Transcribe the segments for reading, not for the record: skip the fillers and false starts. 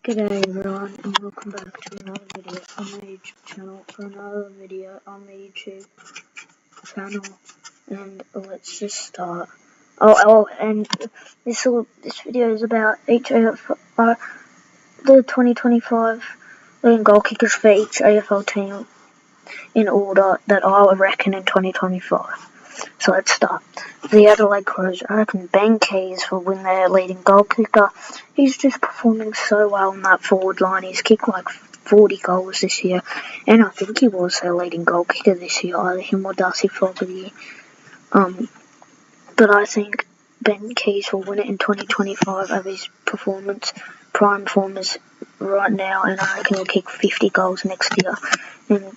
G'day everyone, and welcome back to another video on the YouTube channel for another video on the YouTube channel. And let's just start. And this video is about each AFL, the 2025 leading goal kickers for each AFL team in order that I reckon in 2025. So let's start. The Adelaide Crows, I reckon Ben Keys will win their leading goal kicker. He's just performing so well on that forward line. He's kicked like 40 goals this year, and I think he was their leading goal kicker this year, either him or Darcy Fogarty. But I think Ben Keys will win it in 2025 of his prime form is right now, and I reckon he'll kick 50 goals next year, and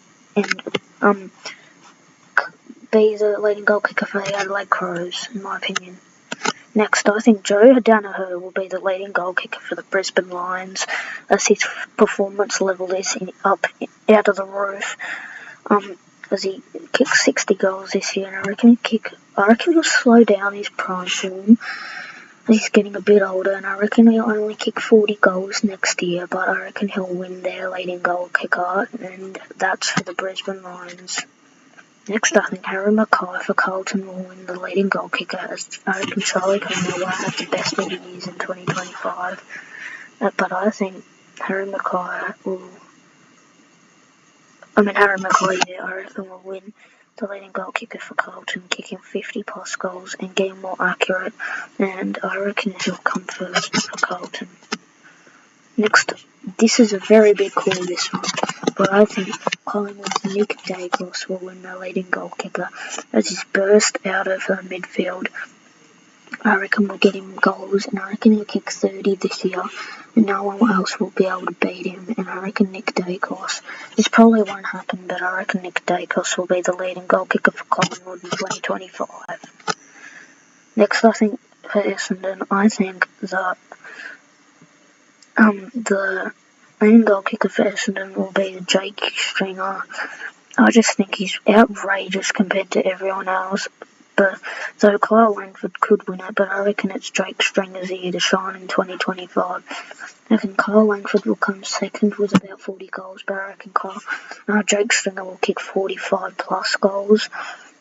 be the leading goal kicker for the Adelaide Crows, in my opinion. Next, I think Joe Danaher will be the leading goal kicker for the Brisbane Lions, as his performance level is up out of the roof. As he kicked 60 goals this year, and I reckon he'll slow down his prime form. He's getting a bit older, and I reckon he'll only kick 40 goals next year, but I reckon he'll win their leading goal kicker, and that's for the Brisbane Lions. Next, I think Harry Mackay for Carlton will win the leading goal kicker, as I reckon Charlie Connor will have the best of years in 2025. But I think Harry Mackay will win the leading goal kicker for Carlton, kicking 50 plus goals and getting more accurate, and I reckon he'll come first for Carlton. Next, this is a very big call, this one, but I think Collingwood's Nick Dacos will win the leading goal kicker, as he's burst out of the midfield. I reckon we'll get him goals, and I reckon he'll kick 30 this year, and no one else will be able to beat him, and I reckon Nick Dacos, this probably won't happen, but I reckon Nick Dacos will be the leading goal kicker for Collingwood in 2025. Next, I think for Essendon, I think that the leading goal kicker for Essendon will be Jake Stringer. I just think he's outrageous compared to everyone else. But so Kyle Langford could win it, but I reckon it's Jake Stringer's year to shine in 2025. I reckon Kyle Langford will come second with about 40 goals, but I reckon Jake Stringer will kick 45 plus goals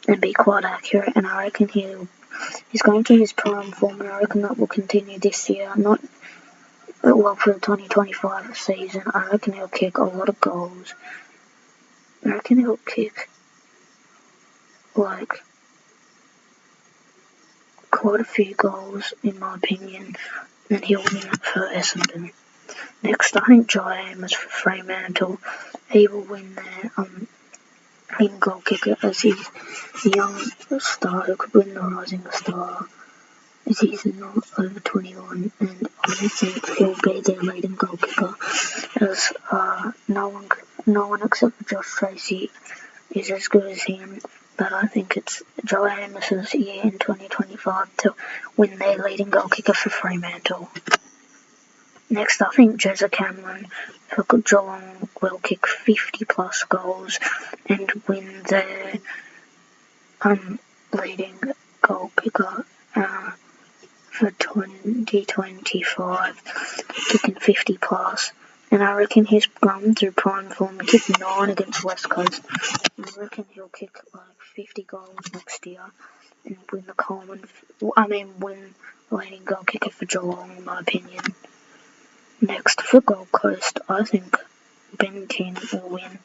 and be quite accurate, and I reckon he's going to his prime form, and I reckon that will continue this year. For the 2025 season, I reckon he'll kick a lot of goals. I reckon he'll kick quite a few goals, in my opinion, and he'll win it for Essendon. Next, I think Jai Amos for Fremantle. He will win their leading goal kicker, as he's a young star who could win the Rising Star, as he's not over 21, and I think he'll be their leading goal kicker, as no one except for Josh Tracy is as good as him. But I think it's Joe Amos's year in 2025 to win their leading goal kicker for Fremantle. Next, I think Jezza Cameron for Geelong will kick 50 plus goals and win their leading goal kicker for 2025, kicking 50 plus. And I reckon he's gone through prime form. He kicked 9 against West Coast. And I reckon he'll kick 50 goals next year and win win the leading goal kicker for Geelong, in my opinion. Next, for Gold Coast, I think Ben King will win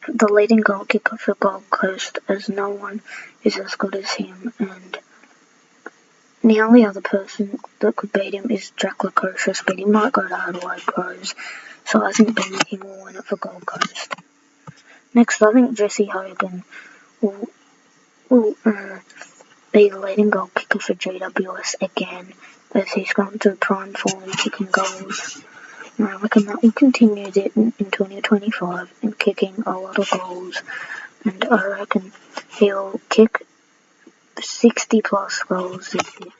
the leading goal kicker for Gold Coast, as no one is as good as him, and the only other person that could beat him is Jack Lukosius, but he might go to Adelaide Crows, so I think Ben King will win it for Gold Coast. Next, I think Jesse Hogan will be the leading goal kicker for GWS again, as he's gone to prime form kicking goals. And I reckon that will continue in 2025 and kicking a lot of goals, and I reckon he'll kick 60 plus goals this year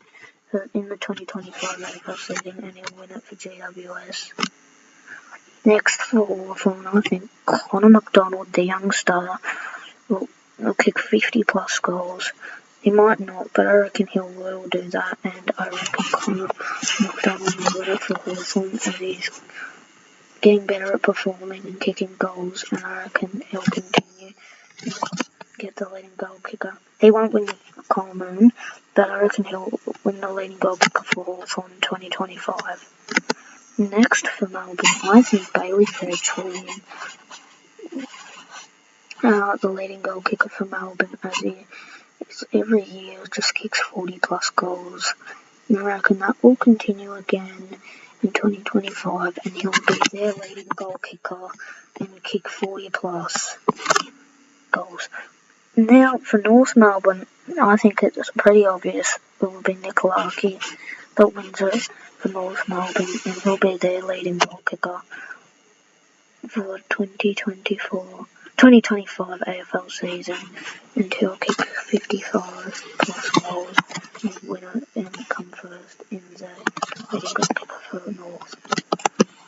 in the 2025 AFL season, and he'll win it for GWS. Next, for Hawthorn, I think Connor McDonald, the young star, will kick 50 plus goals. He might not, but I reckon he will do that, and I reckon Connor McDonald will midfielder for Hawthorn, as he's getting better at performing and kicking goals, and I reckon he'll continue to get the leading goal kicker. He won't win the Coleman, but I reckon he'll win the leading goal kicker for Hawthorn in 2025. Next for Melbourne, I think Bailey Fedge will win the leading goal kicker for Melbourne, as he every year just kicks 40 plus goals. And I reckon that will continue again in 2025, and he'll be their leading goal kicker and kick 40 plus goals. Now for North Melbourne, I think it's pretty obvious it will be Nick Larkey that wins it for North Melbourne, and he'll be their leading goal kicker for 2025 AFL season, and he'll kick 55 plus goals and win it and come first in the leading goal kicker for North.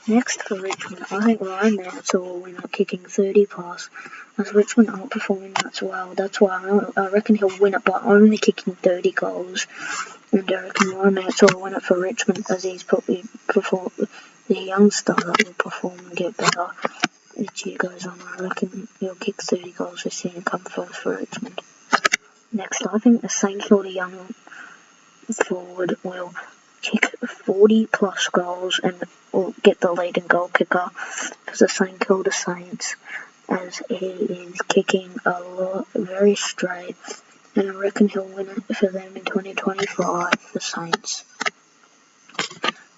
Next for Richmond, I think Ryan Mansell will win it, kicking 30 plus, as Richmond aren't performing that well. That's why I reckon he'll win it by only kicking 30 goals. And I reckon Ryan Mansell will win it for Richmond, as he's probably the youngster that will perform and get better each year goes on. I reckon he'll kick 30 goals this year and come first for Richmond. Next, I think the St Kilda young forward will kick 40 plus goals and will get the leading goal kicker for the St Kilda Saints, as he is kicking a lot, very straight, and I reckon he'll win it for them in 2025, the Saints.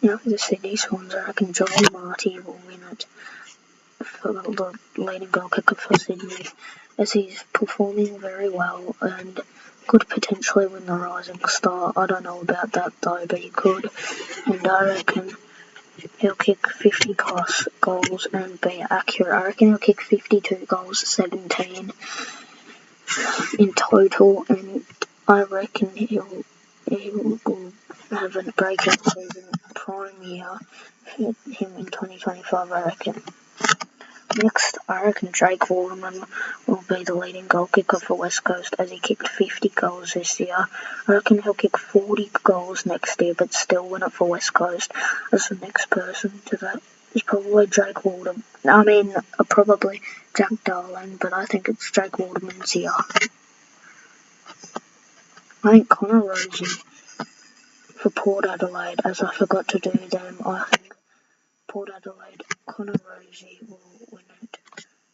Now for the Sydney Swans, I reckon Joel Marty will win it for the leading goal kicker for Sydney, as he's performing very well and could potentially win the Rising Star. I don't know about that though, but he could, and I reckon he'll kick 50 plus goals and be accurate. I reckon he'll kick 52 goals, 17 in total, and I reckon he will have a breakout season, prime year for him in 2025, I reckon. Next, I reckon Jake Waterman will be the leading goal kicker for West Coast, as he kicked 50 goals this year. I reckon he'll kick 40 goals next year, but still win it for West Coast, as the next person to that is probably Jake Waterman. Probably Jack Darling, but I think it's Jake Waterman's year. I think Connor Rosie for Port Adelaide, as I forgot to do them. I think Port Adelaide, Connor Rosie will win it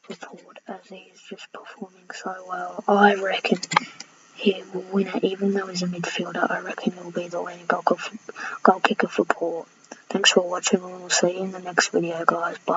for Port, as he's just performing so well. I reckon he will win it, even though he's a midfielder. I reckon he'll be the leading goal kicker for Port. Thanks for watching, and we'll see you in the next video, guys. Bye.